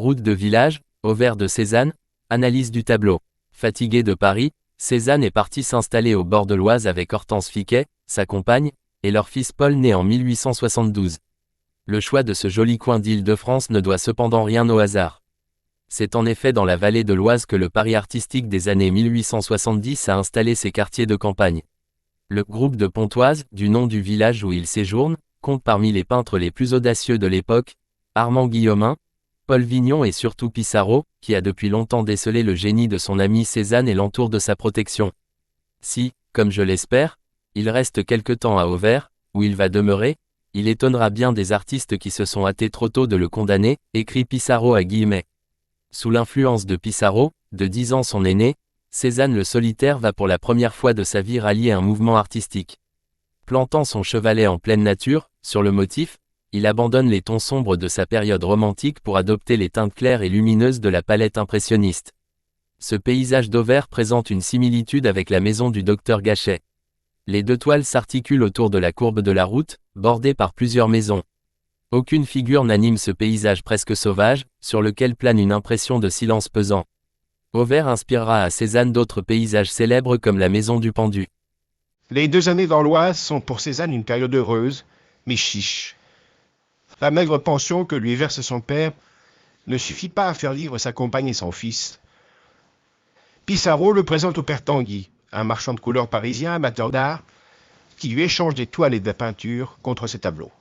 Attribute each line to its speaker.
Speaker 1: Route de village, Auvers de Cézanne, analyse du tableau. Fatigué de Paris, Cézanne est parti s'installer au bord de l'Oise avec Hortense Fiquet, sa compagne, et leur fils Paul né en 1872. Le choix de ce joli coin d'Île-de-France ne doit cependant rien au hasard. C'est en effet dans la vallée de l'Oise que le Paris artistique des années 1870 a installé ses quartiers de campagne. Le groupe de Pontoise, du nom du village où il séjourne, compte parmi les peintres les plus audacieux de l'époque, Armand Guillaumin, Paul Vignon et surtout Pissarro, qui a depuis longtemps décelé le génie de son ami Cézanne et l'entoure de sa protection. Si, comme je l'espère, il reste quelque temps à Auvers, où il va demeurer, il étonnera bien des artistes qui se sont hâtés trop tôt de le condamner, écrit Pissarro à guillemets. Sous l'influence de Pissarro, de 10 ans son aîné, Cézanne le solitaire va pour la première fois de sa vie rallier un mouvement artistique. Plantant son chevalet en pleine nature, sur le motif, il abandonne les tons sombres de sa période romantique pour adopter les teintes claires et lumineuses de la palette impressionniste. Ce paysage d'Auvers présente une similitude avec la maison du docteur Gachet. Les deux toiles s'articulent autour de la courbe de la route, bordée par plusieurs maisons. Aucune figure n'anime ce paysage presque sauvage, sur lequel plane une impression de silence pesant. Auvers inspirera à Cézanne d'autres paysages célèbres comme la maison du pendu.
Speaker 2: Les 2 années dans l'Oise sont pour Cézanne une période heureuse, mais chiche. La maigre pension que lui verse son père ne suffit pas à faire vivre sa compagne et son fils. Pissarro le présente au père Tanguy, un marchand de couleurs parisien amateur d'art, qui lui échange des toiles et des peintures contre ses tableaux.